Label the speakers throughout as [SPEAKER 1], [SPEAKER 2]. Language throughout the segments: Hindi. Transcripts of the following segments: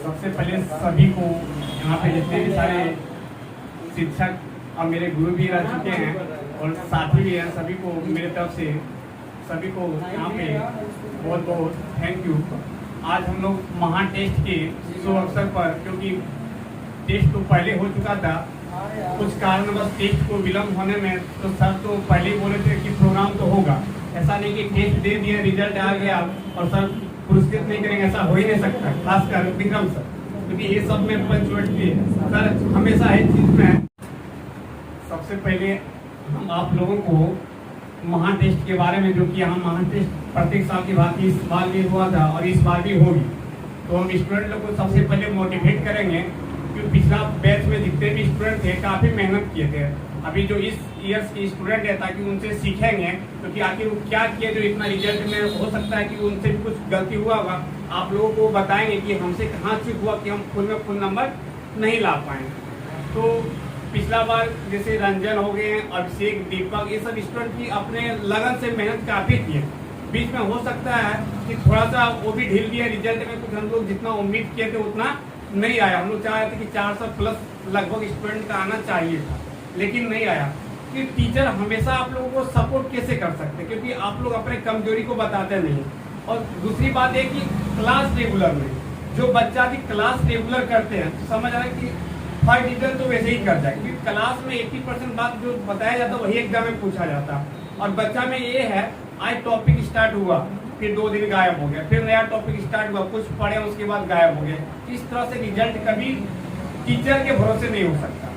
[SPEAKER 1] सबसे पहले सभी को यहाँ पे जितने भी सारे शिक्षक और मेरे गुरु भी रह चुके हैं और साथी भी हैं, सभी को मेरे तरफ से सभी को यहाँ पे बहुत बहुत थैंक यू। आज हम लोग महा टेस्ट के शुभ अवसर पर, क्योंकि टेस्ट तो पहले हो चुका था, कुछ कारणवश टेस्ट को विलम्ब होने में, तो सर तो पहले ही बोले थे कि प्रोग्राम तो होगा, ऐसा नहीं कि टेस्ट दे दिए रिजल्ट आ गया और सर पुरस्कृत नहीं करेंगे, ऐसा हो ही नहीं सकता। खासकर विक्रम सर, क्योंकि ये सब में पंचुअलिटी है सर, हमेशा हर चीज में। सबसे पहले हम आप लोगों को महा टेस्ट के बारे में, जो कि यहाँ महा टेस्ट प्रत्येक साल की भांति इस बार भी हुआ था और इस बार भी होगी, तो हम स्टूडेंट लोग को सबसे पहले मोटिवेट करेंगे। क्योंकि पिछला बैच में जितने भी स्टूडेंट थे काफ़ी मेहनत किए थे, अभी जो इस ईयर्स के स्टूडेंट है ताकि उनसे सीखेंगे, क्योंकि आखिर वो क्या किए जो इतना रिजल्ट में, हो सकता है कि उनसे भी कुछ गलती हुआ होगा। आप लोगों को बताएंगे कि हमसे कहाँ चूक हुआ कि हम फुल में फुल नंबर नहीं ला पाए। तो पिछला बार जैसे रंजन हो गए, अभिषेक, दीपक, ये सब स्टूडेंट की अपने लगन से मेहनत काफ़ी की है। बीच में हो सकता है कि थोड़ा सा वो भी ढील दिया, रिजल्ट में कुछ हम लोग जितना उम्मीद किए थे उतना नहीं आया। हम लोग चाह रहे थे कि 400 प्लस लगभग स्टूडेंट का आना चाहिए था, लेकिन नहीं आया। कि टीचर हमेशा आप लोगों को सपोर्ट कैसे कर सकते, क्योंकि आप लोग अपने कमजोरी को बताते नहीं। और दूसरी बात है कि क्लास रेगुलर में जो बच्चा भी क्लास रेगुलर करते हैं, तो समझ आ रहा है कि फर्स्ट डिवीजन तो वैसे ही कर जाए, क्योंकि क्लास में 80% बात जो बताया जाता है वही एग्जाम में पूछा जाता। और बच्चा में ये है, आज टॉपिक स्टार्ट हुआ, फिर 2 दिन गायब हो गया, फिर नया टॉपिक स्टार्ट हुआ, कुछ पढ़े उसके बाद गायब हो गया। इस तरह से रिजल्ट कभी टीचर के भरोसे नहीं हो सकता।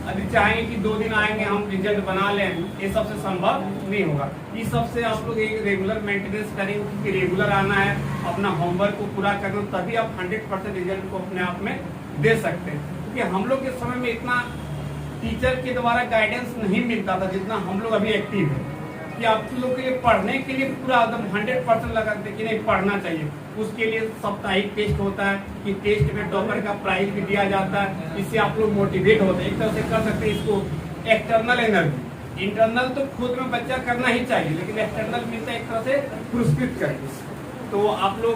[SPEAKER 1] यदि चाहेंगे कि 2 दिन आएंगे हम रिजल्ट बना लें, ये सबसे संभव नहीं होगा। इस सबसे आप लोग एक रेगुलर मेंटेनेंस करेंगे कि रेगुलर आना है, अपना होमवर्क को पूरा करना, तभी आप 100% रिजल्ट को अपने आप में दे सकते हैं। क्योंकि हम लोग के समय में इतना टीचर के द्वारा गाइडेंस नहीं मिलता था जितना हम लोग अभी एक्टिव है, कि आप लोग के लिए पढ़ने के लिए पूरा एकदम 100% लगाते कि नहीं पढ़ना चाहिए। उसके लिए साप्ताहिक टेस्ट होता है कि टेस्ट में टॉपर का प्राइज भी दिया जाता है, इससे आप लोग मोटिवेट होते हैं। एक तरह से कर सकते हैं इसको एक्सटर्नल एनर्जी। इंटरनल तो खुद में बच्चा करना ही चाहिए, लेकिन एक्सटर्नल मिलता है एक तरह से पुरस्कृत करके। तो आप लोग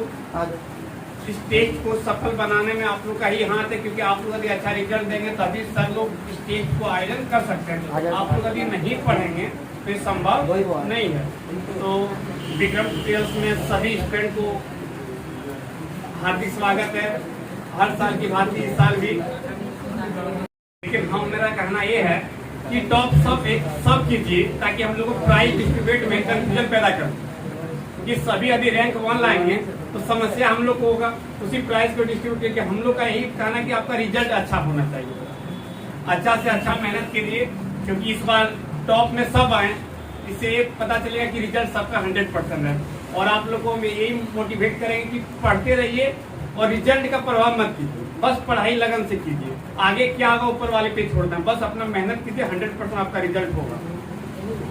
[SPEAKER 1] इस टेस्ट को सफल बनाने में आप लोग का ही हाथ है, क्योंकि आप लोग यदि अच्छा रिजल्ट देंगे तभी सर लोग इस टेस्ट को आयोजन कर सकते हैं। आप लोग यदि नहीं पढ़ेंगे तो ये संभव नहीं है। तो विक्रम ट्रेल्स में सभी स्टूडेंट को हार्दिक स्वागत है, हर साल की भांति इस साल भी। लेकिन हम मेरा कहना ये है कि टॉप सब कीजिए, ताकि हम लोग को प्राइज डिस्ट्रीब्यूट में कंफ्यूजन पैदा कर, कि सभी यदि रैंक 1 लाएंगे तो समस्या हम लोग को होगा उसी प्राइज को डिस्ट्रीब्यूट करके। हम लोग का यही कहना है कि आपका रिजल्ट अच्छा होना चाहिए, अच्छा से अच्छा मेहनत कीजिए, क्योंकि इस बार टॉप में सब आए, इससे पता चलेगा कि रिजल्ट सबका 100% है। और आप लोगों को यही मोटिवेट करेंगे कि पढ़ते रहिए और रिजल्ट का प्रभाव मत कीजिए, बस पढ़ाई लगन से कीजिए। आगे क्या होगा ऊपर वाले पे छोड़ना है, बस अपना मेहनत कीजिए, 100% आपका रिजल्ट होगा।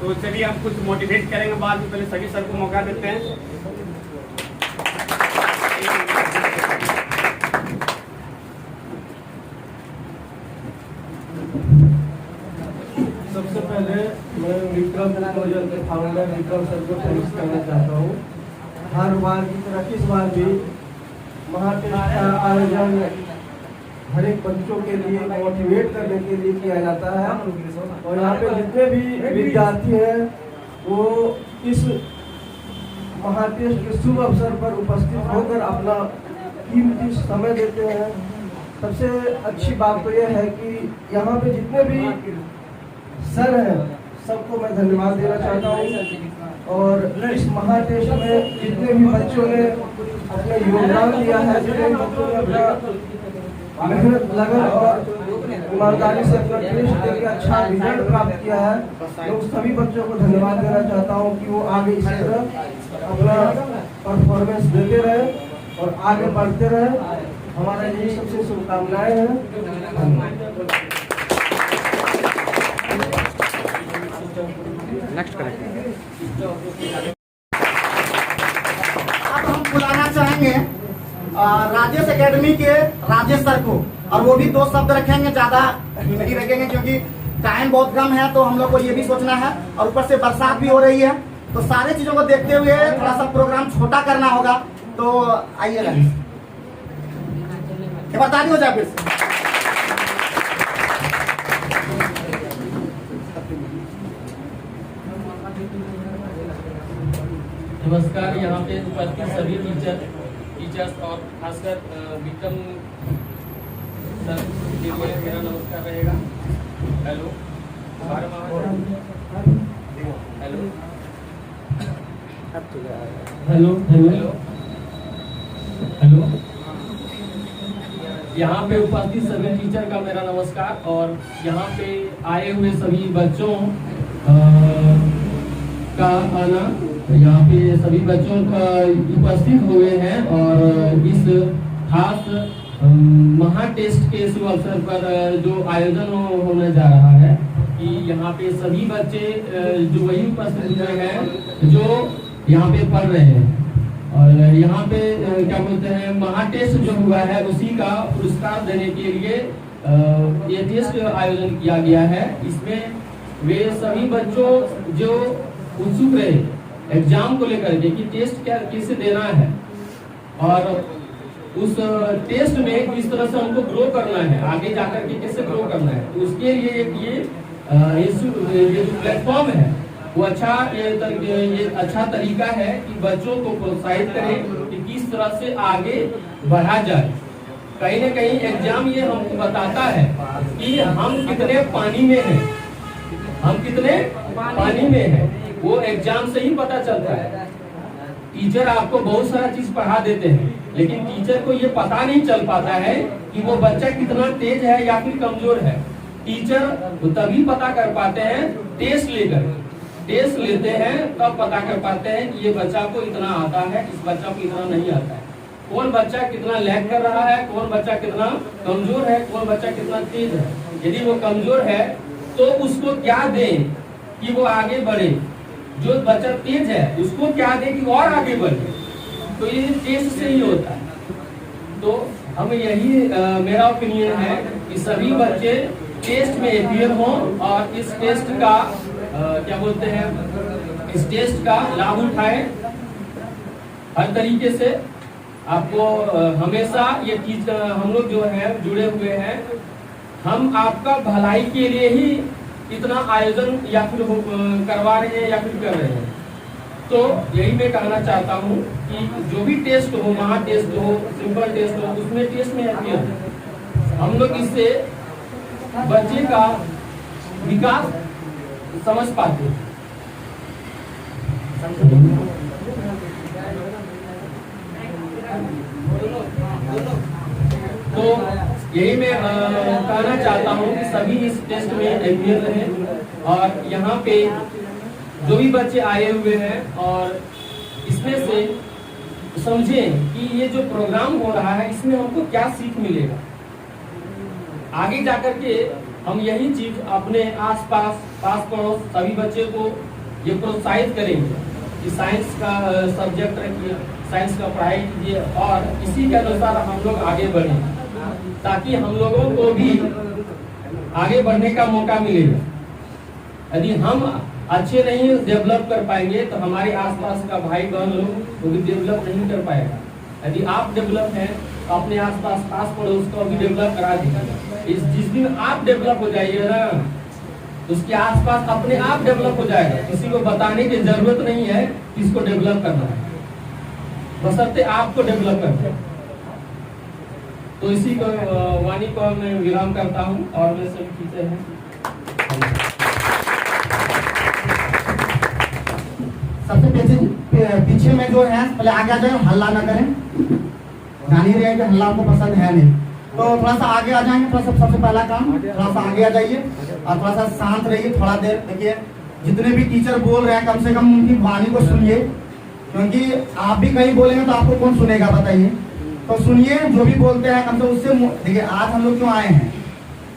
[SPEAKER 1] तो चलिए आप कुछ मोटिवेट करेंगे बाद में, पहले सभी सर को मौका देते हैं।
[SPEAKER 2] सबसे पहले मैं विक्रम के फाउंडर विक्रम सर को थैंक्स करना चाहता हूँ। हर बार की तरह इस बार भी महाटेस्ट का आयोजन हर एक बच्चों के लिए मोटिवेट करने के लिए किया जाता है, और यहाँ पे जितने भी विद्यार्थी हैं वो इस महाटेस्ट के शुभ अवसर पर उपस्थित होकर अपना कीमती समय देते हैं। सबसे अच्छी बात तो यह है कि यहाँ पे जितने भी सर हैं सबको मैं धन्यवाद देना चाहता हूँ। और इस महाटेस्ट में जितने भी बच्चों ने अपना योगदान दिया है, जितने भी बच्चों ने अपना मेहनत लगन और ईमानदारी से अपना टेस्ट देकर अच्छा रिजल्ट प्राप्त किया है, तो सभी बच्चों को धन्यवाद देना चाहता हूँ कि वो आगे इसी तरह अपना परफॉर्मेंस देते रहे और आगे बढ़ते रहे। हमारा यही सबसे शुभकामनाएं हैं।
[SPEAKER 3] नेक्स्ट करेंगे।
[SPEAKER 4] अब हम बुलाना चाहेंगे राजेश एकेडमी के राजेश सर को, और वो भी 2 शब्द रखेंगे, ज्यादा नहीं रखेंगे क्योंकि टाइम बहुत कम है। तो हम लोग को ये भी सोचना है, और ऊपर से बरसात भी हो रही है, तो सारे चीजों को देखते हुए थोड़ा सा प्रोग्राम छोटा करना होगा। तो आइए एक बार ताली हो जाए फिर से।
[SPEAKER 5] नमस्कार। यहाँ पे उपस्थित सभी टीचर्स और खासकर विक्रम सर के लिए मेरा नमस्कार रहेगा। Hello hello hello hello hello. यहाँ पे उपस्थित सभी टीचर का मेरा नमस्कार और यहाँ पे आए हुए सभी बच्चों का आना, यहाँ पे सभी बच्चों का उपस्थित हुए हैं और इस खास महा टेस्ट के शुभ अवसर पर जो आयोजन होने जा रहा है कि यहाँ पे सभी बच्चे जो वही उपस्थित हुए हैं जो यहाँ पे पढ़ रहे हैं और यहाँ पे क्या बोलते हैं महा टेस्ट जो हुआ है उसी का पुरस्कार देने के लिए ये टेस्ट आयोजन किया गया है। इसमें वे सभी बच्चों जो उत्सुक रहे एग्जाम को लेकर के कि टेस्ट क्या कैसे देना है और उस टेस्ट में किस तरह से हमको ग्रो करना है, आगे जाकर के कैसे ग्रो करना है, तो उसके लिए एक ये जो प्लेटफॉर्म है वो अच्छा ये अच्छा तरीका है कि बच्चों को प्रोत्साहित करें कि किस तरह से आगे बढ़ा जाए। कहीं न कहीं एग्जाम ये हमको बताता है कि हम कितने पानी में हैं, हम कितने पानी में हैं, वो एग्जाम से ही पता चलता है। टीचर आपको बहुत सारा चीज पढ़ा देते हैं लेकिन टीचर को ये पता नहीं चल पाता है कि वो बच्चा कितना तेज है या फिर कमजोर है। टीचर तभी पता कर पाते हैं टेस्ट लेकर, टेस्ट लेते हैं तब पता कर पाते हैं कि ये बच्चा को इतना आता है, इस बच्चा को इतना नहीं आता है, कौन बच्चा कितना लैग कर रहा है, कौन बच्चा कितना कमजोर है, कौन बच्चा कितना तेज है। यदि वो कमजोर है तो उसको क्या दें कि वो आगे बढ़े, जो बच्चा तेज है उसको क्या दें कि और आगे बढ़े। तो ये टेस्ट से ही होता है। तो हम यही मेरा ओपिनियन है कि सभी बच्चे टेस्ट में अपियर हों और इस टेस्ट का क्या बोलते हैं, इस टेस्ट का लाभ उठाएं हर तरीके से। आपको हमेशा ये चीज हम लोग जो है जुड़े हुए हैं, हम आपका भलाई के लिए ही इतना आयोजन या फिर करवा रहे हैं या फिर कर रहे हैं। तो यही मैं कहना चाहता हूँ कि जो भी टेस्ट हो, महा टेस्ट हो, सिंपल टेस्ट हो, उसमें टेस्ट में अपियर हम लोग इससे बच्चे का विकास समझ पाते हैं। तो यही मैं कहना चाहता हूँ कि सभी इस टेस्ट में अपियर रहें और यहाँ पे जो भी बच्चे आए हुए हैं और इसमें से समझें कि ये जो प्रोग्राम हो रहा है इसमें हमको क्या सीख मिलेगा। आगे जाकर के हम यही चीज अपने आसपास पास पड़ोस सभी बच्चे को ये प्रोत्साहित करेंगे कि साइंस का सब्जेक्ट रखिए, साइंस का पढ़ाई कीजिए और इसी के अनुसार हम लोग आगे बढ़ें ताकि हम लोगों को भी आगे बढ़ने का मौका मिलेगा। यदि हम अच्छे नहीं डेवलप कर पाएंगे तो हमारे आसपास का भाई बहन लोग वो भी डेवलप नहीं कर पाएगा। यदि आप डेवलप हैं तो अपने आसपास पास पड़ोस को भी डेवलप करा दीजिए। जिस दिन आप डेवलप हो जाइए ना उसके आसपास अपने आप डेवलप हो जाएगा। किसी को बताने की जरूरत नहीं है किसको डेवलप करना है, बशर्ते आपको डेवलप करना है। तो इसी को वाणी को मैं विराम करता हूँ और मैं सभी टीचर हैं।
[SPEAKER 4] सबसे पीछे में जो है पहले आगे आ जाए, हल्ला ना करें, जान ही रहे कि हल्ला आपको पसंद है नहीं, तो थोड़ा सा आगे आ जाएंगे। थोड़ा सा सबसे पहला काम थोड़ा सा आगे आ जाइए और थोड़ा सा शांत रहिए। थोड़ा देर देखिए जितने भी टीचर बोल रहे हैं कम से कम उनकी वाणी को सुनिए, क्योंकि आप भी कहीं बोलेंगे तो आपको कौन सुनेगा बताइए। तो सुनिए जो भी बोलते हैं कम से उससे देखिए। आज हम लोग क्यों आए हैं,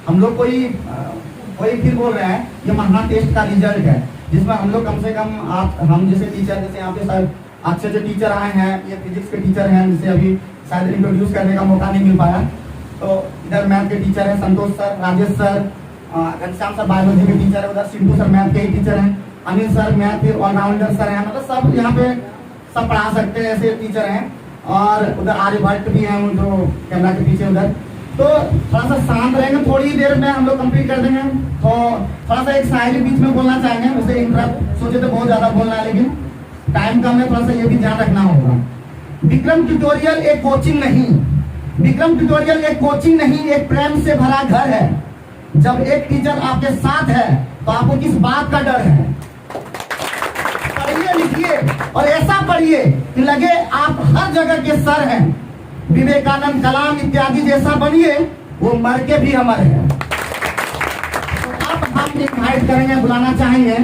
[SPEAKER 4] हम लोग कोई फिर बोल रहे हैं ये महा टेस्ट का रिजल्ट है जिसमें हम लोग कम से कम हम जैसे टीचर जैसे यहाँ पे शायद अच्छे अच्छे टीचर आए हैं, ये फिजिक्स के टीचर हैं जिसे अभी शायद इंट्रोड्यूस करने का मौका नहीं मिल पाया। तो इधर मैथ के टीचर हैं Santosh sir, Rajesh sir, Ghanshyam sir biology के टीचर है, उधर सिंधु सर मैथ के ही टीचर हैं, अनिल सर मैथ के ऑलराउंडर सर हैं, मतलब सब यहाँ पे सब पढ़ा सकते हैं ऐसे टीचर हैं। और उधर आर्यभट्ट भी हैं जो कैमरा के पीछे उधर तो थोड़ा सा शांत रहेंगे, थोड़ी देर में हम लोग कंप्लीट कर देंगे। तो थोड़ा सा एक शायरी बीच में बोलना चाहेंगे, उसे इंटरप्ट सोचे तो बहुत ज्यादा बोलना है, लेकिन टाइम कम है, थोड़ा सा ये भी ध्यान रखना होगा। विक्रम ट्यूटोरियल एक कोचिंग नहीं, विक्रम ट्यूटोरियल एक कोचिंग नहीं, एक प्रेम से भरा घर है। जब एक टीचर आपके साथ है तो आपको किस बात का डर है? पढ़िए लिखिए और ऐसा पढ़िए कि लगे आप हर जगह के सर हैं। विवेकानंद, कलाम इत्यादि जैसा बनिए, वो मर के भी अमर है। तो अब हम इनवाइट करेंगे, बुलाना चाहेंगे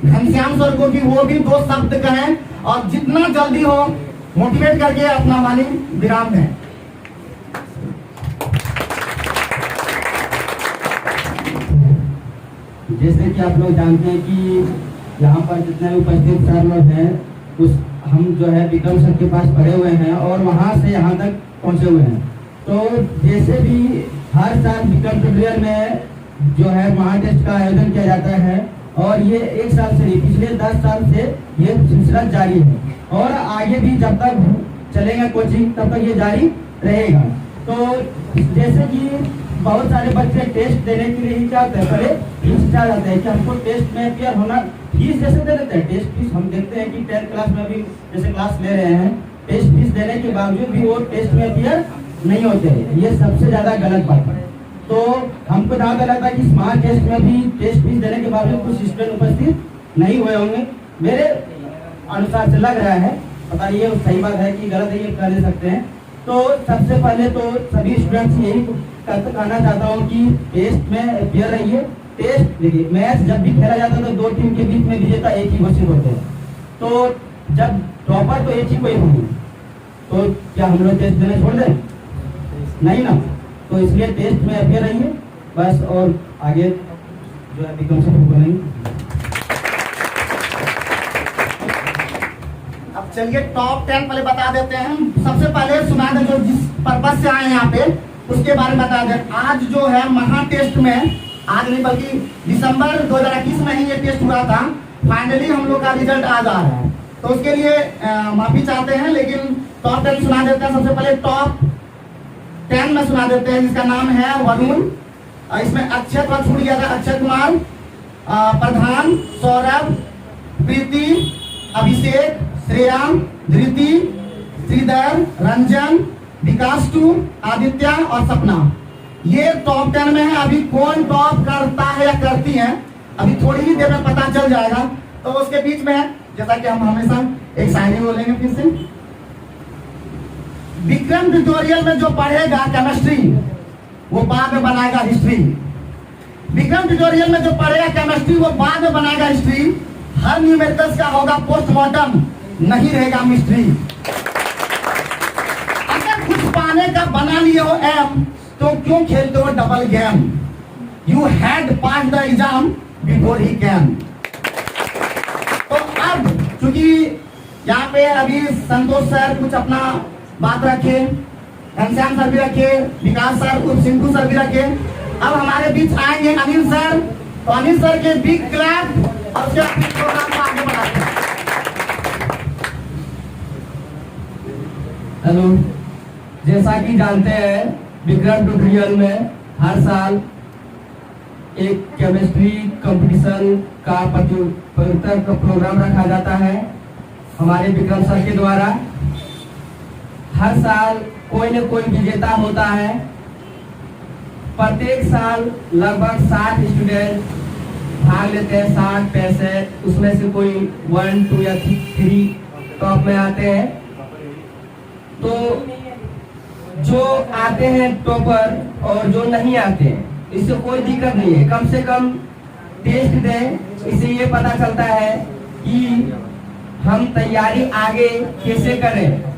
[SPEAKER 4] घनश्याम सर को कि वो भी 2 शब्द कहें और जितना जल्दी हो मोटिवेट करके अपना वाणी विराम दें।
[SPEAKER 5] जैसे कि आप लोग जानते हैं कि यहाँ पर जितने भी उपस्थित सर लोग हैं, उस हम जो है विक्रम सर के पास पढ़े हुए हैं और वहाँ से यहाँ तक पहुँचे हुए हैं। तो जैसे भी हर साल विक्रम ट्यूटोरियल में जो है महाटेस्ट का आयोजन किया जाता है और ये 1 साल से नहीं, पिछले 10 साल से ये सिलसिला जारी है और आगे भी जब तक चलेगा कोचिंग तब तक ये जारी रहेगा। तो जैसे कि बहुत सारे बच्चे टेस्ट देने के लिए ही चाहते हैं, पहले फीस चाह जाते हैं कि हमको टेस्ट में अपियर होना, फीस जैसे दे देते हैं। टेस्ट फीस हम देखते हैं कि 10th क्लास में भी जैसे क्लास ले रहे हैं, टेस्ट फीस देने के बावजूद भी वो टेस्ट में अपियर नहीं होते हैं। ये सबसे ज्यादा गलत बात है। तो हमको जहाँ लगता है कि स्मार्ट टेस्ट में भी टेस्ट फीस देने के बावजूद कुछ स्टूडेंट उपस्थित नहीं हुए होंगे, मेरे अनुसार से लग रहा है। पता नहीं ये सही बात है कि गलत है, ये कर ले सकते हैं। तो सबसे पहले तो सभी स्टूडेंट्स यही कहना चाहता हूँ कि टेस्ट में अपियर रहिए। टेस्ट देखिए, मैच जब भी खेला जाता है तो 2 टीम के बीच में विजेता एक ही घोषित होते हैं। तो जब टॉपर तो एक ही कोई होंगे, तो क्या हम लोग टेस्ट देना छोड़ दें? नहीं ना। तो इसलिए टेस्ट में अपियर रहिए बस, और आगे जो है विक्रम सर बोलेंगे।
[SPEAKER 4] अब चलिए टॉप 10 पहले बता देते हैं। सबसे पहले सुना दें जो जिस पर्पज से आए हैं यहाँ पे, उसके बारे में बता दें। आज जो है महा टेस्ट में, आज नहीं बल्कि दिसंबर 2021 में ही ये टेस्ट हुआ था। फाइनली हम लोग का रिजल्ट आज आ रहा है, तो उसके लिए माफी चाहते हैं, लेकिन टॉप 10 सुना देते हैं। सबसे पहले टॉप 10 में सुना देते हैं, जिसका नाम है वरुण। इसमें अक्षय थोड़ा छूट गया था, अक्षय कुमार, प्रधान, सौरभ, प्रीति, अभिषेक, श्रेयाम, धृति, श्रीधर, रंजन, विकास 2, आदित्य और सपना। ये टॉप 10 में है। अभी कौन टॉप करता है या करती है, अभी थोड़ी ही देर में पता चल जाएगा। तो उसके बीच में है, जैसा कि हम हमेशा एक शायरी बोलेंगे फिर से। विक्रम ट्यूटोरियल में जो पढ़ेगा केमिस्ट्री, वो बाद में बनाएगा हिस्ट्री। विक्रम ट्यूटोरियल में जो पढ़ेगा केमिस्ट्री, वो बाद में बनाएगा हिस्ट्री। हर न्यूमेरिकल्स का होगा पोस्टमार्टम, नहीं रहेगा मिस्ट्री। अगर कुछ पाने का बना लिए हो एम, तो क्यों खेलते हो double game? You had pass the exam before he can. तो अब चूंकि यहाँ पे अभी संतोष सर कुछ अपना बात रखे, घनश्याम सर भी रखे, विकास सर, कुछ सिंधु सर भी रखे। अब हमारे बीच आएंगे अनिल सर। तो अनिल सर के बिग क्लैप और उसके प्रोग्राम को आगे बढ़ाते हैं।
[SPEAKER 5] हेलो, जैसा कि जानते हैं विक्रम ट्यूटोरियल में हर साल एक केमिस्ट्री कंपटीशन का प्रतियोगिता का प्रोग्राम रखा जाता है हमारे विक्रम सर के द्वारा। हर साल कोई न कोई विजेता होता है। प्रत्येक साल लगभग 60 स्टूडेंट भाग लेते हैं, 60 65, उसमें से कोई 1 2 या 3 टॉप में आते हैं। तो जो आते हैं टॉपर और जो नहीं आते हैं, इससे कोई दिक्कत नहीं है। कम से कम टेस्ट दें, इससे ये पता चलता है कि हम तैयारी आगे कैसे करें।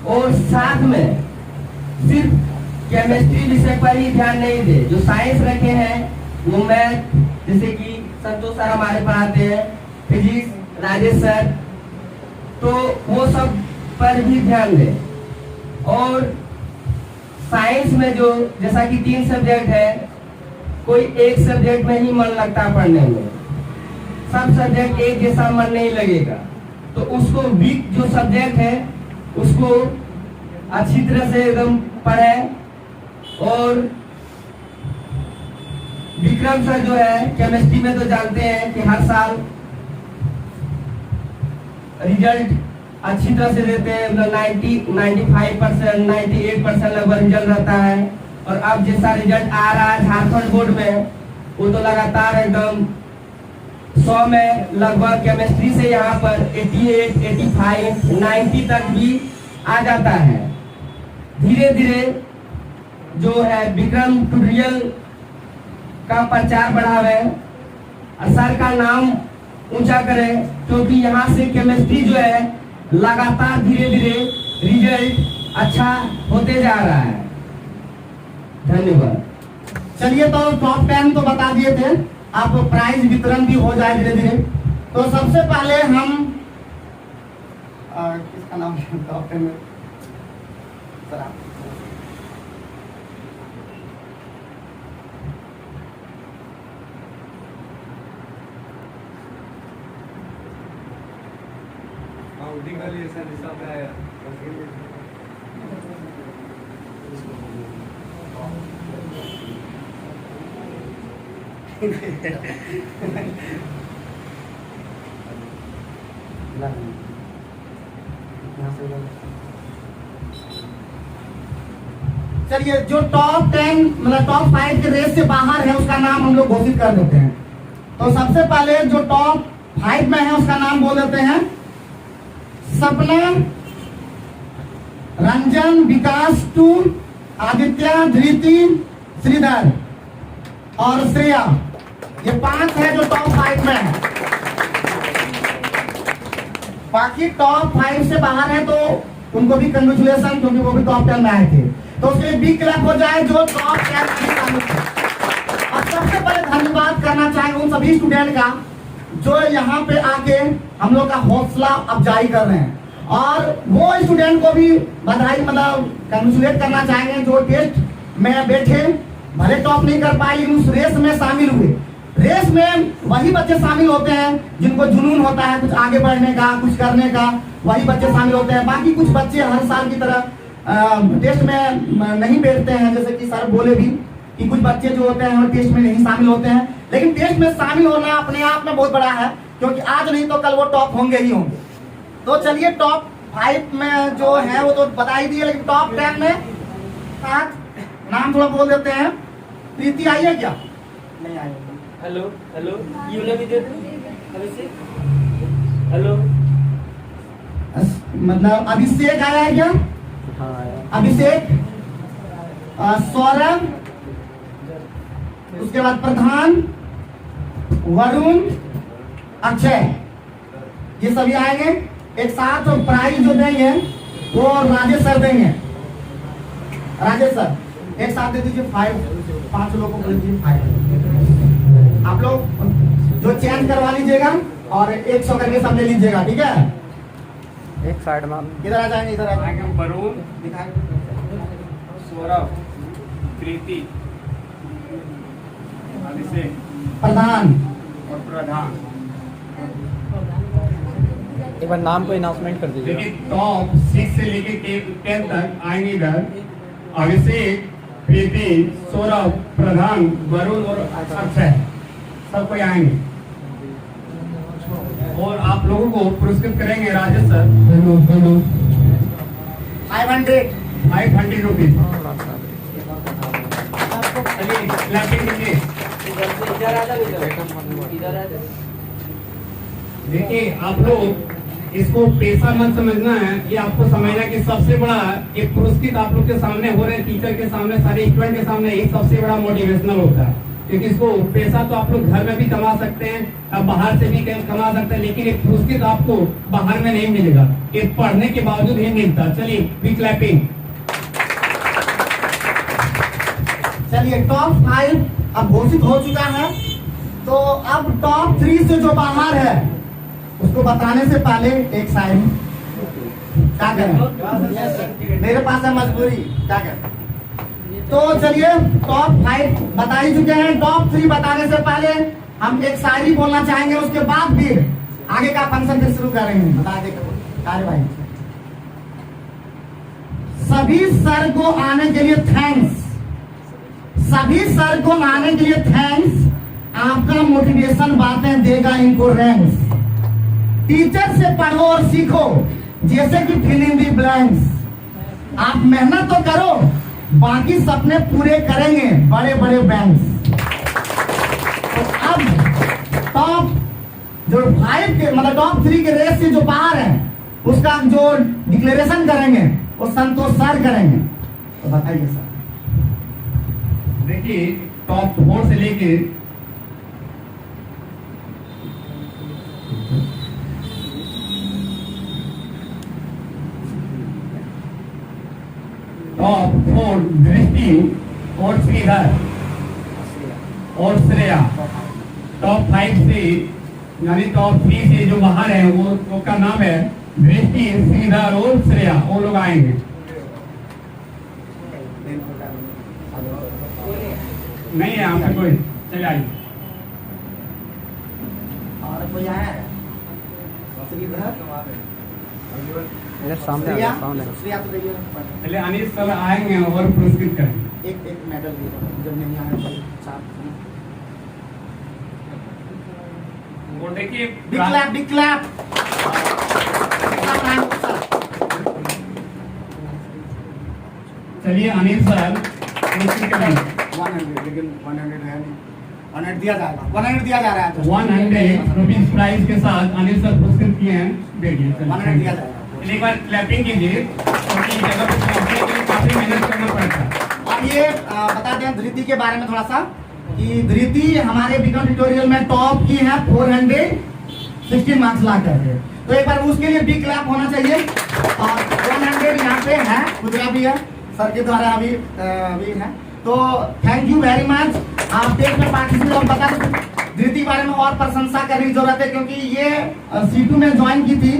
[SPEAKER 5] और साथ में सिर्फ केमिस्ट्री विषय पर ही ध्यान नहीं दे। जो साइंस रखे हैं वो मैथ, जैसे कि संतोष सर हमारे पढ़ाते हैं, फिजिक्स राजेश सर, तो वो सब पर भी ध्यान दें। और साइंस में जो जैसा कि 3 सब्जेक्ट है, कोई एक सब्जेक्ट में ही मन लगता पढ़ने में, सब सब्जेक्ट एक जैसा मन नहीं लगेगा। तो उसको वीक जो सब्जेक्ट है उसको अच्छी तरह से एकदम पढ़े और विक्रम सर जो है केमिस्ट्री में तो जानते हैं कि हर साल रिजल्ट अच्छी तरह से देते हैं, मतलब 95%, 98% लगभग रिजल्ट रहता है। और अब जैसा रिजल्ट आ रहा है झारखंड बोर्ड में, वो तो लगातार एकदम 100 में लगभग केमिस्ट्री से यहाँ पर 88, 85, 90 तक भी आ जाता है। धीरे धीरे जो है विक्रम ट्यूटोरियल का प्रचार बढ़ावे और सर का नाम ऊंचा करे, क्योंकि यहाँ से केमिस्ट्री जो है लगातार धीरे धीरे रिजल्ट अच्छा होते जा रहा है। धन्यवाद।
[SPEAKER 4] चलिए, तो टॉप 10 तो बता दिए थे, अब प्राइज वितरण भी हो जाए धीरे धीरे। तो सबसे पहले हम किसका नाम है टॉप 10 में? जरा चलिए, जो टॉप 10 मतलब टॉप 5 के रेस से बाहर है उसका नाम हम लोग घोषित कर देते हैं। तो सबसे पहले जो टॉप 5 में है उसका नाम बोल देते हैं सपना, रंजन, विकास, टू, आदित्य, धृति, श्रीधर और श्रेया। ये 5 है जो टॉप 5 में है। बाकी टॉप 5 से बाहर है तो उनको भी कंग्रेचुलेशन, क्योंकि वो भी टॉप 10 में आए थे। तो उसके लिए बिग क्लैप हो जाए जो टॉप 10 में शामिल थे। और सबसे पहले धन्यवाद करना चाहेंगे उन सभी स्टूडेंट का जो यहाँ पे आके हम लोग का हौसला अफजाई कर रहे हैं, और वो स्टूडेंट को भी बधाई मतलब कंग्रेचुलेट करना चाहेंगे जो टेस्ट में बैठे, भले टॉप नहीं कर पाए लेकिन उस रेस में शामिल हुए। रेस में वही बच्चे शामिल होते हैं जिनको जुनून होता है कुछ आगे बढ़ने का, कुछ करने का, वही बच्चे शामिल होते हैं। बाकी कुछ बच्चे हर साल की तरह टेस्ट में नहीं बैठते हैं, जैसे कि सर बोले भी कि कुछ बच्चे जो होते हैं वो टेस्ट में नहीं शामिल होते हैं। लेकिन टेस्ट में शामिल होना अपने आप में बहुत बड़ा है, क्योंकि आज नहीं तो कल वो टॉप होंगे ही होंगे। तो चलिए, टॉप 5 में जो है वो तो बता ही दिए, लेकिन टॉप 10 में 7 नाम थोड़ा बोल देते हैं। प्रीति आई है क्या? नहीं आई।
[SPEAKER 5] हेलो हेलो, ये वाला भी दे दो अभिषेक। हेलो,
[SPEAKER 4] मतलब अभिषेक आया है क्या? अभिषेक, सौरभ, उसके बाद प्रधान, वरुण, अक्षय, ये सभी आएंगे। एक साथ प्राइज जो देंगे वो राजेश सर देंगे। राजेश सर एक साथ दे दीजिए 5 लोगों को दे दीजिए 5। आप लोग जो चेंज करवा लीजिएगा और 100 करके सब ले लीजिएगा, ठीक है?
[SPEAKER 3] एक साइड में
[SPEAKER 4] इधर आ जाएंगे, इधर आ जाएंगे।
[SPEAKER 1] वरुण, सौरभ, प्रीति, अभिषेक,
[SPEAKER 4] प्रधान
[SPEAKER 1] और प्रधान।
[SPEAKER 3] एक बार नाम को अनाउंसमेंट कर दीजिए।
[SPEAKER 1] देखिए, टॉप 6 से लेके 10 तक आएंगे इधर। अभिषेक, प्रीति, सौरभ, प्रधान, वरुण और अक्षय सब कोई आएंगे। और आप लोगों को पुरस्कृत करेंगे राजेश सर 500 रुपीज। चलिए, क्लैपिंग कीजिए। देखिए, आप लोग इसको पेशा मत समझना है, ये आपको समझना कि सबसे बड़ा ये पुरस्कृत आप लोग के सामने हो रहे हैं, टीचर के सामने, सारे स्टूडेंट के सामने, ये सबसे बड़ा मोटिवेशनल होता है। क्योंकि इसको पैसा तो आप लोग घर में भी कमा सकते हैं, अब बाहर से भी कमा सकते हैं, लेकिन एक पुरस्कृत आपको बाहर में नहीं मिलेगा, ये पढ़ने के बावजूद ही मिलता। चलिए, बी क्लैपिंग।
[SPEAKER 4] चलिए, टॉप 5 अब घोषित हो चुका है। तो अब टॉप 3 से जो बाहर है उसको बताने से पहले एक साइन क्या करें, मेरे पास है मजबूरी, क्या करें। तो चलिए, टॉप 5 बता ही चुके हैं। टॉप 3 बताने से पहले हम एक शायरी बोलना चाहेंगे, उसके बाद फिर आगे का फंक्शन फिर शुरू करेंगे। बता दे अरे भाई, सभी सर को आने के लिए थैंक्स, सभी सर को आने के लिए थैंक्स। आपका मोटिवेशन बातें देगा इनको रैंक्स। टीचर से पढ़ो और सीखो, जैसे कि फिलिंग दी ब्लैंक्स। आप मेहनत तो करो, बाकी सपने पूरे करेंगे बड़े बड़े बैंक्स। तो अब टॉप जो 5 के मतलब टॉप 3 के रेस से जो बाहर है, उसका जो डिक्लेरेशन करेंगे वो संतोष सर करेंगे। तो बताइए सर।
[SPEAKER 1] देखिए, टॉप 4 से लेके टॉप 4 दृष्टि और श्रीधर और श्रेया। टॉप 5 से यानी टॉप 3 से जो बाहर है वो का नाम है दृष्टि, श्रीधर और श्रेया। वो लोग आएंगे। नहीं है यहाँ पे कोई, चले आइए।
[SPEAKER 4] और कोई आया है? श्रीधर,
[SPEAKER 3] इधर सामने आ
[SPEAKER 4] श्रेया,
[SPEAKER 3] जाओ, सामने।
[SPEAKER 4] श्रेया तो देखिए
[SPEAKER 1] पहले अनिल सर आएंगे और पुरस्कृत करेंगे।
[SPEAKER 4] एक मेडल दे दो जब नहीं आया तो साथ।
[SPEAKER 1] वो देखिए,
[SPEAKER 4] बिग क्लैप, बिग क्लैप।
[SPEAKER 1] चलिए अनिल सर पुरस्कृत करेंगे।
[SPEAKER 4] 100, लेकिन 100 है नहीं। 100 दिया जाएगा, 100 दिया जा रहा है।
[SPEAKER 1] 100 रुपीज प्राइज के साथ अनिल सर पुरस्कृत किए हैं। देखिए
[SPEAKER 4] 100 दिया जाएगा।
[SPEAKER 1] एक बार क्लैपिंग कीजिए, क्योंकि जगह पे पहुंचने के लिए काफी मेहनत करना पड़ता है।
[SPEAKER 4] और ये बता दें धृति के बारे में थोड़ा सा कि धृति हमारे बीकॉम ट्यूटोरियल में टॉप की है 460 मार्क्स ला करके। तो एक बार उसके लिए बिग क्लैप होना चाहिए। और 100 यहाँ पे है, खुदरा भी है सर के द्वारा अभी है। तो थैंक यू वेरी मच। आप टेस्ट में पार्टिसिपेट और बता धृति बारे में और प्रशंसा करने की जरूरत है, क्योंकि ये C2 में ज्वाइन की थी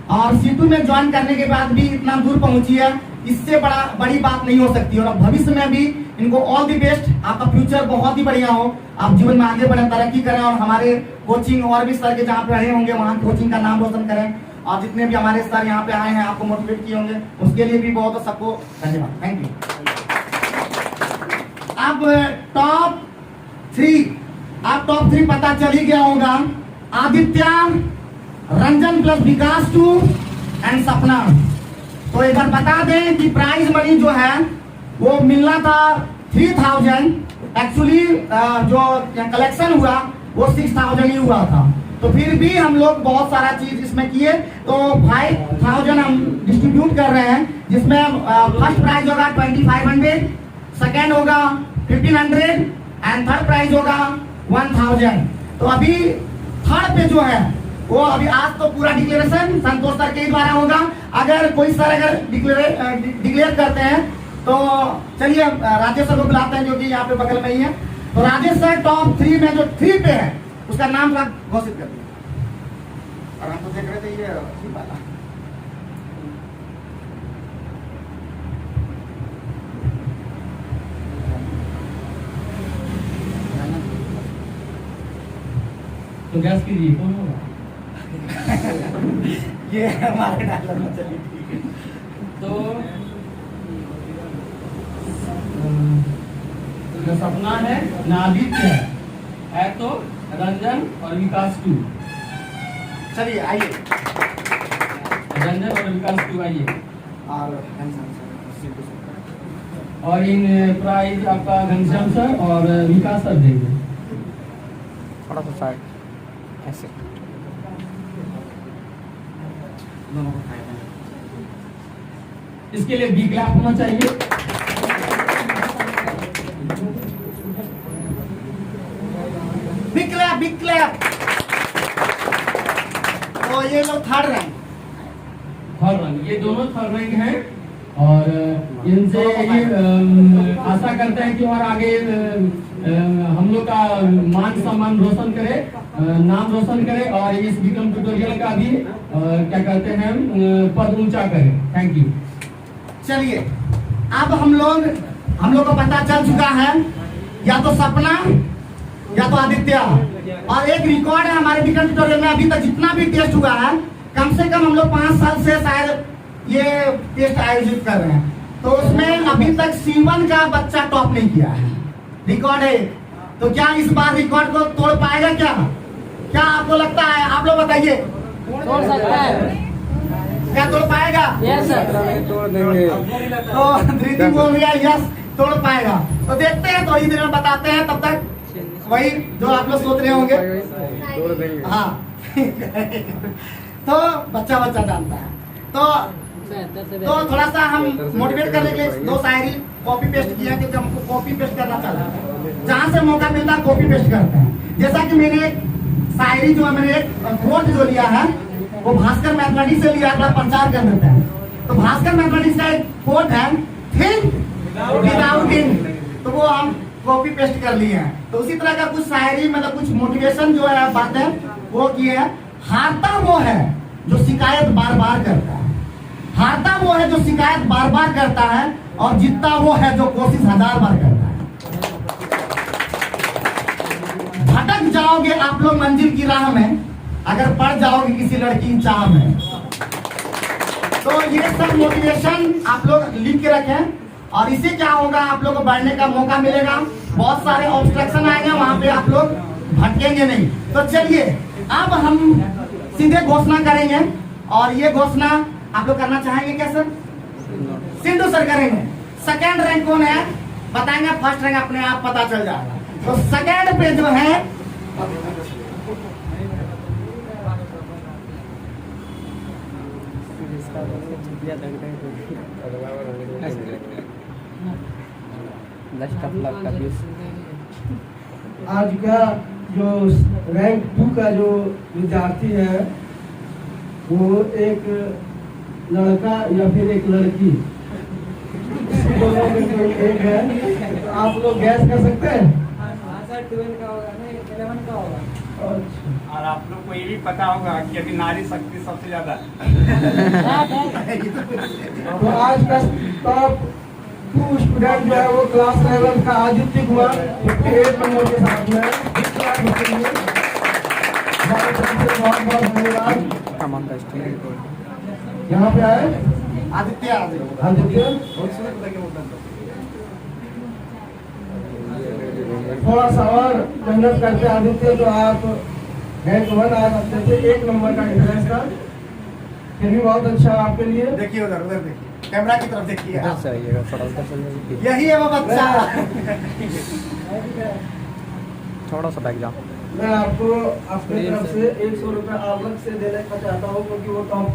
[SPEAKER 4] और C2 में ज्वाइन करने के बाद भी इतना दूर पहुंची है। इससे बड़ी बात नहीं हो सकती। और भविष्य में भी इनको ऑल द बेस्ट। आपका फ्यूचर बहुत ही बढ़िया हो, आप जीवन में आगे बढ़े, तरक्की करें और हमारे कोचिंग और भी सर के जहाँ पे रहे होंगे वहाँ कोचिंग का नाम रोशन करें। और जितने भी हमारे सर यहाँ पे आए हैं आपको मोटिवेट किए होंगे, उसके लिए भी बहुत सबको धन्यवाद। Thank you. अब टॉप 3 पता चल ही गया होगा। Aditya, Ranjan plus Vikas 2 and सपना। तो एक बार बता दें कि प्राइज मनी जो है वो मिलना था 3000। एक्चुअली जो कलेक्शन हुआ वो 6000 ही हुआ था। तो फिर भी हम लोग बहुत सारा चीज इसमें किए, तो 5000 हम डिस्ट्रीब्यूट कर रहे हैं, जिसमें फर्स्ट प्राइज होगा 2500, सेकेंड होगा 1500 एंड थर्ड प्राइज होगा 1000। तो अभी थर्ड पे जो है वो अभी आज तो पूरा डिक्लेरेशन संतोष सर के द्वारा होगा। अगर कोई सर अगर डिक्लेयर करते हैं तो चलिए राजेश सर को बुलाते हैं, जो कि यहाँ पे बगल में ही है। तो राजेश सर टॉप 3 में जो 3 पे है उसका नाम घोषित कर दिया। और हम तो देख रहे थे ये वाला।
[SPEAKER 5] तो गैस कीजिए, कौन होगा?
[SPEAKER 4] ये हमारे डायलॉग में चलिए ठीक है।
[SPEAKER 5] तो न सपना है न आदित्य है तो रंजन और विकास 2।
[SPEAKER 4] चलिए आइए।
[SPEAKER 5] रंजन और विकास 2 आइए। और इन प्राइज आपका घनश्याम सर और विकास सर देंगे।
[SPEAKER 3] थोड़ा सा साइड ऐसे।
[SPEAKER 4] दोनों को खाएगा।
[SPEAKER 5] इसके लिए बिग क्लैप होना चाहिए।
[SPEAKER 4] Big clap, big clap. तो ये लोग थर्ड रैंक।
[SPEAKER 5] थर्ड रैंक, ये दोनों थर्ड रैंक हैं और इनसे ये आशा करते हैं कि और आगे हम लोग का मान सम्मान रोशन करे, नाम रोशन करे और इस बीकॉम ट्यूटोरियल का भी क्या कहते हैं पद ऊंचा करे। Thank you.
[SPEAKER 4] चलिए अब हम लोग को पता चल चुका है या तो सपना या तो आदित्य। और एक रिकॉर्ड है हमारे बीकॉम ट्यूटोरियल में, अभी तक जितना भी टेस्ट हुआ है कम से कम हम लोग 5 साल से शायद ये टेस्ट आयोजित कर रहे हैं, तो उसमें अभी तक C1 का बच्चा टॉप नहीं किया है। रिकॉर्ड है। तो क्या इस बार रिकॉर्ड को तोड़ पाएगा क्या? क्या आपको लगता है? आप लोग बताइए।
[SPEAKER 6] तोड़ सकता है।
[SPEAKER 4] क्या तोड़ पाएगा?
[SPEAKER 6] Yes sir.
[SPEAKER 3] तोड़ देंगे।
[SPEAKER 4] तो धृति बोल गया यस तोड़ पाएगा। तो देखते हैं, थोड़ी देर में बताते हैं। तब तक वही जो आप लोग सोच रहे होंगे।
[SPEAKER 3] तोड़ देंगे।
[SPEAKER 4] हाँ तो बच्चा बच्चा जानता है। तो थोड़ा सा हम मोटिवेट करने के लिए दो शायरी कॉपी पेस्ट किया, क्योंकि हमको कॉपी पेस्ट करना चला है। जहाँ से मौका मिलता है कॉपी पेस्ट करते हैं। जैसा कि मैंने एक शायरी जो है, मैंने एक कोट जो लिया है वो भास्कर मैथमेटिक्स से लिया, अपना प्रचार कर देते हैं। तो भास्कर मैथमेटिक्स का एक कोट है, थिंक विदाउट इंक, तो वो हम कॉपी पेस्ट कर लिए हैं। तो उसी तरह का कुछ शायरी, मतलब कुछ मोटिवेशन जो है बातें वो किए हैं। हारता वो है जो शिकायत बार बार करता है, हारता वो है जो शिकायत बार बार करता है, और जीतता वो है जो कोशिश 1000 बार करता है। भटक जाओगे आप लोग मंजिल की राह में, अगर पड़ जाओगे किसी लड़की की चाह में। तो ये सब मोटिवेशन आप लोग लिख के रखें, और इससे क्या होगा, आप लोग को बढ़ने का मौका मिलेगा। बहुत सारे ऑब्स्ट्रक्शन आएंगे, वहां पे आप लोग भटकेंगे नहीं। तो चलिए अब हम सीधे घोषणा करेंगे, और ये घोषणा आप लोग करना चाहेंगे क्या सर? सिंधु सर करेंगे। सेकेंड रैंक कौन है बताएंगे, फर्स्ट रैंक अपने आप पता चल जाएगा। तो सेकेंड पे जो है
[SPEAKER 2] आज का जो रैंक 2 का जो विद्यार्थी है वो एक लड़का या फिर एक लड़की, दोनों में कोई एक है। तो आप लोग गैस कर सकते हैं?
[SPEAKER 6] सर 12 का होगा ना, 11 का होगा।
[SPEAKER 2] अच्छा।
[SPEAKER 1] और आप लोग को ये भी पता होगा कि अभी नारी शक्ति सबसे ज्यादा है।
[SPEAKER 2] तो आज का टॉप 2 स्टूडेंट जो है वो क्लास 11 का आदित्य कुमार 58 नंबर के साथ में। बहुत बहुत धन्यवाद। यहाँ पे आए
[SPEAKER 4] आदित्य
[SPEAKER 2] आदित्य, थोड़ा सा और मेहनत करते आदित्य तो आप रैंक 1 आ सकते थे। 1 नंबर का डिफरेंस था, फिर भी बहुत अच्छा आपके लिए।
[SPEAKER 4] देखिए उधर उधर देखिए, कैमरा की तरफ देखिए।
[SPEAKER 3] थोड़ा
[SPEAKER 4] यही है वो बच्चा।
[SPEAKER 3] सा बैक जाओ।
[SPEAKER 2] मैं आपको अपनी तरफ से 100 रुपये अलग से देने का चाहता हूँ, क्योंकि वो टॉप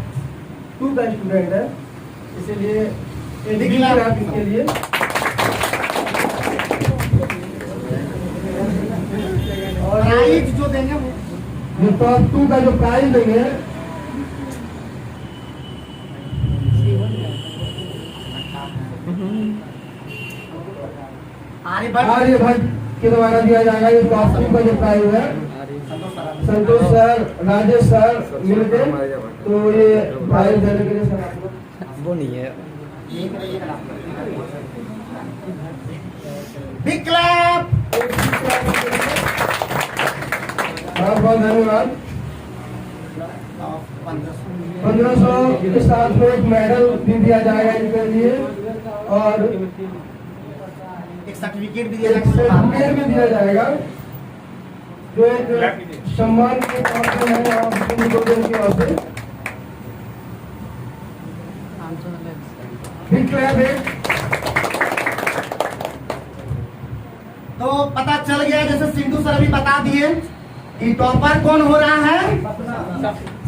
[SPEAKER 2] 2 का स्टूडेंट है, इसीलिए आप इसके लिए। और
[SPEAKER 4] प्राइज जो देंगे वो
[SPEAKER 2] जो टॉप 2 का जो प्राइज देंगे आर्यभट्ट के द्वारा दिया जाएगा। ये टॉप 2 का जो प्राइज है, संतोष सर, राजेश सर मिलके, तो ये प्राइज देने के लिए सर आप लोग
[SPEAKER 3] वो नहीं है।
[SPEAKER 4] Big clap.
[SPEAKER 2] बहुत बहुत धन्यवाद। 1500 के साथ में एक मेडल भी दिया जाएगा इनके लिए, और
[SPEAKER 4] एक सर्टिफिकेट भी
[SPEAKER 2] एक
[SPEAKER 4] दिया जाएगा।
[SPEAKER 2] सर्टिफिकेट भी दिया जाएगा, जो एक सम्मान के तौर पे है और की ओर से। बिग क्लैप है।
[SPEAKER 4] तो पता चल गया, जैसे सिंधु सर अभी बता दिए कि टॉपर कौन हो रहा है,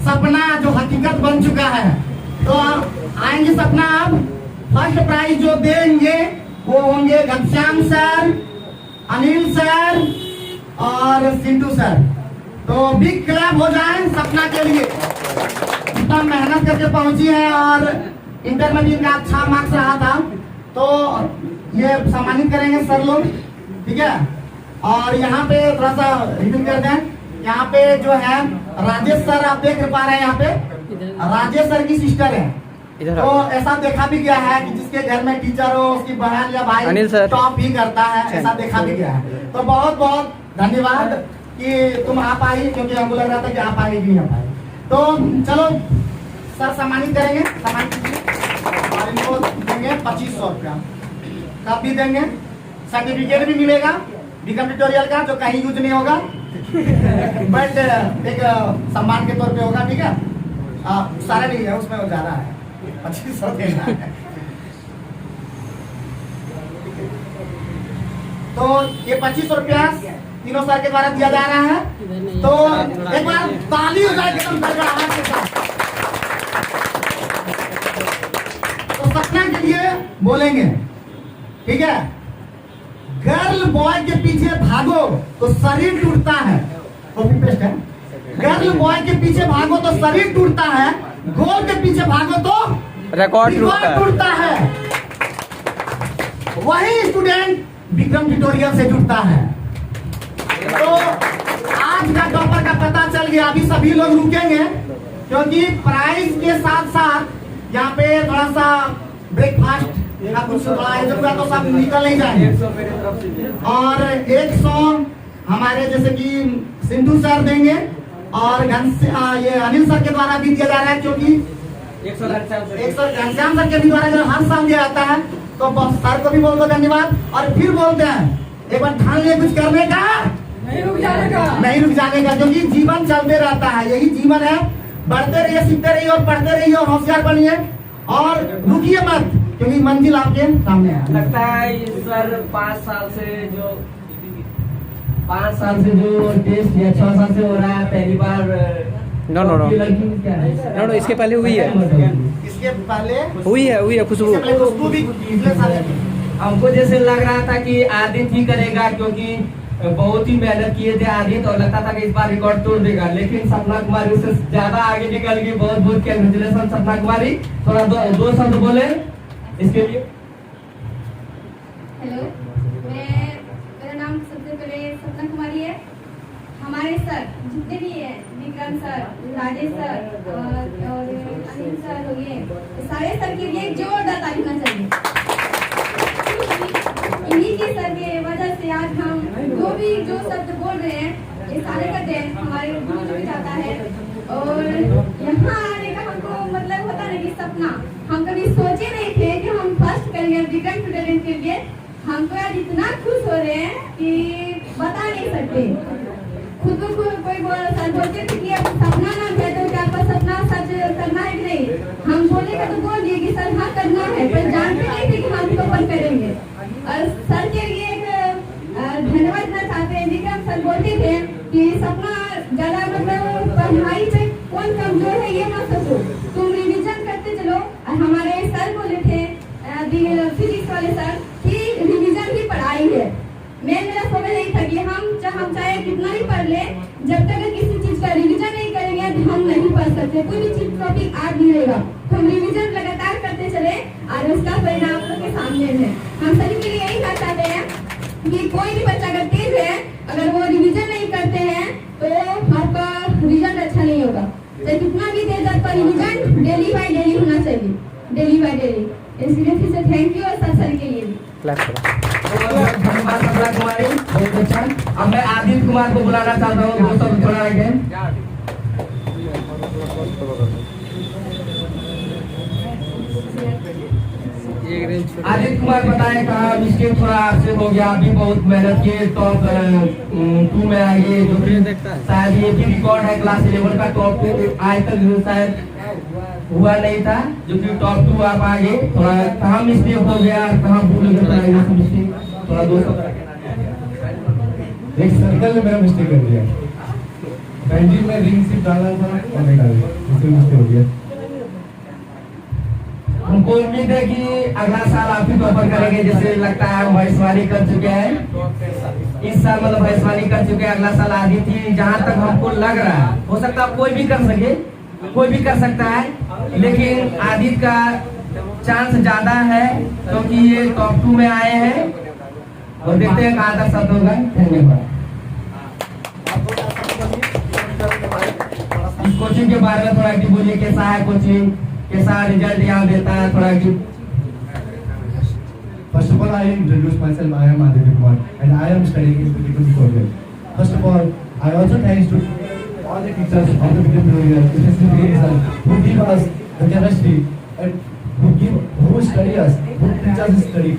[SPEAKER 4] सपना, जो हकीकत बन चुका है। तो आएंगे सपना। अब फर्स्ट प्राइज जो देंगे वो होंगे घनश्याम सर, अनिल सर और सिंधु सर। तो बिग क्लैप हो जाए सपना के लिए, इतना मेहनत करके पहुंची है, और इंटर में भी इनका अच्छा मार्क्स रहा था। तो ये सम्मानित करेंगे सर लोग, ठीक है। और यहाँ पे थोड़ा सा रिव्यू कर दें। यहाँ पे जो है राजेश सर, आप देख पा रहे हैं, यहाँ पे राजेश सर की सिस्टर है। तो ऐसा देखा भी गया है कि जिसके घर में टीचर हो उसकी बहन या भाई
[SPEAKER 3] अनिल सर
[SPEAKER 4] टॉप भी करता है, ऐसा देखा भी गया है। तो बहुत बहुत धन्यवाद कि तुम आ पाई, क्योंकि हमको लग रहा था कि आप आएगी नहीं आ पाई। तो चलो सर सम्मानित करेंगे, सम्मानित कीजिए, और इनको देंगे 2500 रुपया, कप भी देंगे, सर्टिफिकेट भी मिलेगा। विक्रम ट्यूटोरियल का, जो कहीं यूज नहीं होगा बट एक सम्मान के तौर पे होगा, ठीक है। सारा नहीं है, उसमें वो जा रहा है 2500 देना है। तो ये 2500 रुपया तीनों सर के द्वारा दिया जा रहा है। तो एक बार ताली हो जाए एकदम गड़गड़ाहट के साथ। तो सपना के लिए बोलेंगे, ठीक है। गर्ल बॉय के पीछे भागो तो शरीर टूटता है, कॉपी पेस्ट है। गर्ल बॉय के पीछे भागो तो शरीर टूटता है, गोल के पीछे भागो तो
[SPEAKER 3] रिकॉर्ड
[SPEAKER 4] टूटता है। वही स्टूडेंट विक्रम ट्यूटोरियल से जुड़ता है। तो आज का टॉपर का पता चल गया। अभी सभी लोग रुकेंगे क्योंकि प्राइस के साथ साथ यहाँ पे थोड़ा सा ब्रेकफास्ट का कुछ थोड़ा आयोजन हुआ, तो सब निकल नहीं जाएंगे। और 100 हमारे जैसे कि सिंधु सर देंगे और ये अनिल सर के द्वारा भी दिया जा रहा है, क्योंकि 100 घनश्याम सर के भी द्वारा जो हर साल दिया जाता है। तो सर को भी बोल दो धन्यवाद। और फिर बोलते हैं एक बार ठान ले कुछ करने का, नहीं रुक जाने का, क्योंकि जीवन चलते रहता है, यही जीवन है। बढ़ते रहिए, सीखते रहिए और पढ़ते रहिए और होशियार बनिए और रुकिए मत, क्योंकि मंजिल आपके सामने है।
[SPEAKER 5] लगता है सर 5 साल से जो टेस्ट या 6 साल से हो रहा है, पहली बार
[SPEAKER 3] नो इसके पहले हुई है,
[SPEAKER 4] इसके पहले
[SPEAKER 3] हुई है खुशबू।
[SPEAKER 4] खुशबू भी पिछले साल है।
[SPEAKER 5] हमको जैसे लग रहा था कि आदित्य ही करेगा, क्योंकि बहुत ही मेहनत किए थे आदित्य, और लगता था कि इस बार रिकॉर्ड तोड़ देगा, लेकिन सपना कुमारी उससे ज्यादा आगे निकल गई। बहुत बहुत कंग्रेचुलेशन सपना कुमारी। थोड़ा दो शब्द बोले इसके लिए।
[SPEAKER 7] हेलो, मेरा नाम सबसे पहले सपना कुमारी है। हमारे सर जितने भी हैं, विक्रम सर, राजेश सर और अनिल सर हो गए, सारे सर के लिए जोरदार ताली होना चाहिए। इन्हीं के सर के वजह से आज हम जो शब्द बोल रहे हैं, ये सारे का देन हमारे गुरु जी जाता है। और यहाँ आने का हमको मतलब होता है कि सपना, हम कभी सोचे नहीं थे कि हम फर्स्ट करेंगे विक्रम ट्यूटोरियल के लिए। हम तो आज इतना खुश हो रहे हैं कि बता नहीं सकते। खुद को कोई सर बोलते थे कि अब सपना नाम है, तो क्या आपका सपना सच करना है कि नहीं। हम बोलेगा तो बोल दिए कि सर हाँ करना है, पर जानते नहीं थे कि हम इसको अपन करेंगे। और सर के लिए एक धन्यवाद देना चाहते हैं। विक्रम सर बोलते थे कि सपना ज्यादा मतलब पढ़ाई पे कौन कमजोर है ये ना सोचो, तुम रिविजन करते चलो। और हमारे सर बोले थे फिजिक्स वाले सर कि रिविजन ही पढ़ाई है। मेरा फोकस यही था कि हम चाहे कितना भी पढ़ ले, जब तक किसी चीज का रिवीजन नहीं करेंगे तो हम नहीं पढ़ सकते। कोई भी चीज टॉपिक आज नहीं रहेगा, तो हम रिवीजन लगातार करते चले और उसका परिणाम लोग के सामने है। हम सभी के लिए यही कहना चाहते हैं कि कोई भी बच्चा अगर तेज है, अगर वो रिवीजन नहीं करते हैं तो आपका रिजल्ट अच्छा नहीं होगा। चाहे कितना भी तेज आपका रिवीजन डेली बाय डेली होना चाहिए, डेली बाय डेली। इसलिए फिर से थैंक यू और सर के लिए भी
[SPEAKER 5] धन्यवाद सपना कुमारी, बहुत अच्छा। अब मैं आदित्य कुमार को बुलाना चाहता हूँ, वो सब थोड़ा रखें। आदित्य कुमार बताएं कहाँ मिस्टेक थोड़ा आपसे हो गया। अभी बहुत मेहनत किए, टॉप 2 में आए, जो शायद ये भी रिकॉर्ड है क्लास 11 का। टॉप 2 आज तक शायद हुआ नहीं था, जो कि टॉप 2 आप आ गए। थोड़ा कहाँ मिस्टेक हो गया, कहाँ भूल गए मिस्टेक, थोड़ा दोस्तों
[SPEAKER 2] एक सर्कल में मेरा मिस्टेक कर दिया। बैंडी में रिंग सिर्फ डालना था और नहीं डाला, इसमें मिस्टेक हो गया।
[SPEAKER 5] हमको उम्मीद है कि अगला साल आप ही टॉपर करेंगे। जैसे लगता है भविष्यवाणी कर चुके हैं, इस साल मतलब भविष्यवाणी कर चुके हैं, अगला साल आदित्य, जहाँ तक हमको लग रहा है। हो सकता है कोई भी कर सके, कोई भी कर सकता है, लेकिन आदित्य का चांस ज्यादा है क्योंकि ये टॉप 2 में आए हैं। और देखते हैं कहाँ तक सब होगा। धन्यवाद। कोचिंग के बारे में थोड़ा बोलिए, कैसा है कोचिंग, कैसा रिजल्ट यहाँ देता है, थोड़ा
[SPEAKER 2] First of all, I introduce myself. I am Aditya Kumar, and I am studying in Vidyapur Tutorial. First of all, I also thanks to all the teachers of the Vidyapur Tutorial, especially who give us the chemistry and who study us, who teach us study,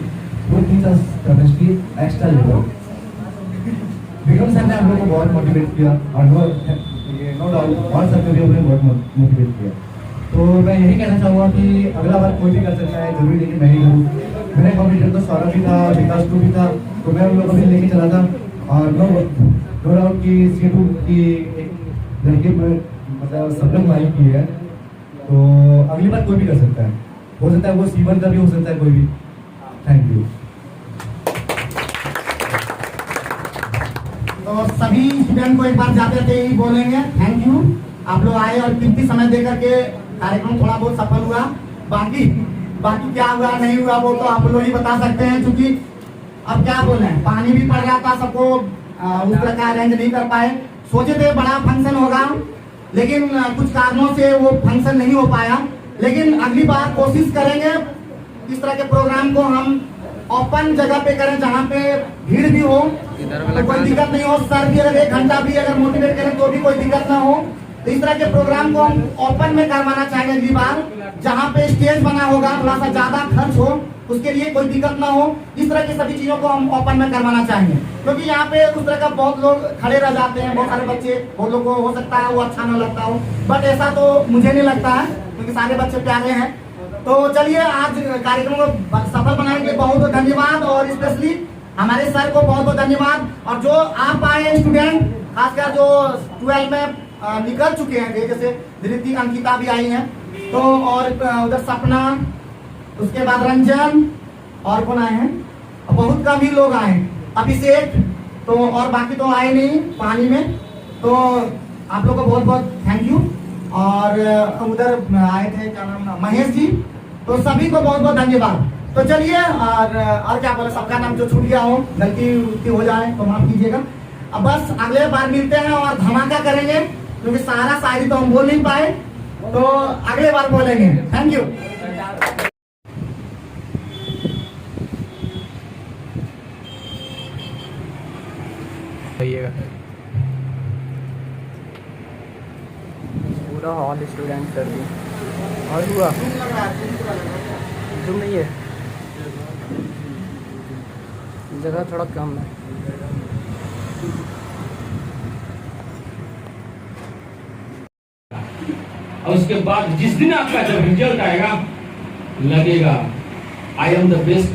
[SPEAKER 2] who teach us chemistry extra level.
[SPEAKER 8] Vikram sir ने हम लोग को बहुत मोटिवेट किया और नो डाउट और सर ने भी हमें बहुत मोटिवेट किया। तो मैं यही कहना चाहूँगा कि अगला बार कोई भी कर सकता है, जरूरी नहीं कि मैं ही करूँ। मेरे कॉम्पिटिटर तो सौरभ भी था, विकास टू भी था, तो मैं उन लोगों को भी लेके चला था। और नो डाउट की C2 की एक लड़की में मतलब सपन माई की है, तो अगली बार कोई भी कर सकता है। हो सकता है वो C1 का भी हो सकता है कोई भी। Thank you.
[SPEAKER 4] तो सभी स्टूडेंट को एक बार जाते जाते यही बोलेंगे थैंक यू। आप लोग आए और कीमती समय देकर के कार्यक्रम थोड़ा बहुत सफल हुआ। बाकी क्या हुआ नहीं हुआ वो तो आप लोग ही बता सकते हैं, क्योंकि अब क्या बोले, पानी भी पड़ रहा था, सबको उस तरह का अरेंज नहीं कर पाए। सोचे थे बड़ा फंक्शन होगा, लेकिन कुछ कारणों से वो फंक्शन नहीं हो पाया। लेकिन अगली बार कोशिश करेंगे इस तरह के प्रोग्राम को हम ओपन जगह पे करें, जहाँ पे भीड़ भी हो तो कोई दिक्कत नहीं हो। सर भी अगर 1 घंटा भी अगर मोटिवेट करें तो भी कोई दिक्कत ना हो। तो इस तरह के प्रोग्राम को हम ओपन में करवाना चाहेंगे अगली बार, जहाँ पे स्टेज बना होगा, थोड़ा सा ज्यादा खर्च हो, उसके लिए कोई दिक्कत ना हो। इस तरह की सभी चीजों को हम ओपन में करवाना चाहेंगे, क्योंकि यहाँ पे उस तरह का बहुत लोग खड़े रह जाते हैं, बहुत सारे बच्चे, बहुत लोग को हो सकता है वो अच्छा ना लगता हो, बट ऐसा तो मुझे नहीं लगता है, क्योंकि सारे बच्चे प्यारे हैं। तो चलिए आज कार्यक्रम को सफल बनाने के लिए बहुत बहुत धन्यवाद, और स्पेशली हमारे सर को बहुत बहुत धन्यवाद। और जो आप आए स्टूडेंट, खासकर जो 12 में निकल चुके हैं, जैसे धृति अंकिता भी आई हैं, तो और उधर सपना, उसके बाद रंजन, और कौन आए हैं, बहुत कम ही लोग आए, अभिषेक, तो और बाकी तो आए नहीं पानी में। तो आप लोग को बहुत बहुत थैंक यू। और उधर आए थे क्या नाम, महेश जी, तो सभी को बहुत बहुत धन्यवाद। तो चलिए और क्या बोले, सबका नाम जो छूट गया हो, गलती हो जाए तो माफ कीजिएगा। अब बस अगले बार मिलते हैं और धमाका करेंगे, क्योंकि सारा शायरी तो हम बोल नहीं पाए, तो अगले बार बोलेंगे। Thank you.
[SPEAKER 3] पूरा हॉल स्टूडेंट कर दी और हुआ जूम नहीं है, जगह थोड़ा कम है।
[SPEAKER 5] और उसके बाद जिस दिन आपका जब रिजल्ट आएगा, लगेगा आई एम द बेस्ट।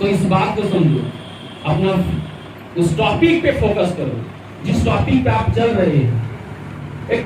[SPEAKER 5] तो इस बात को समझो, अपना उस टॉपिक पे फोकस करो जिस टॉपिक पे आप चल रहे हैं। एक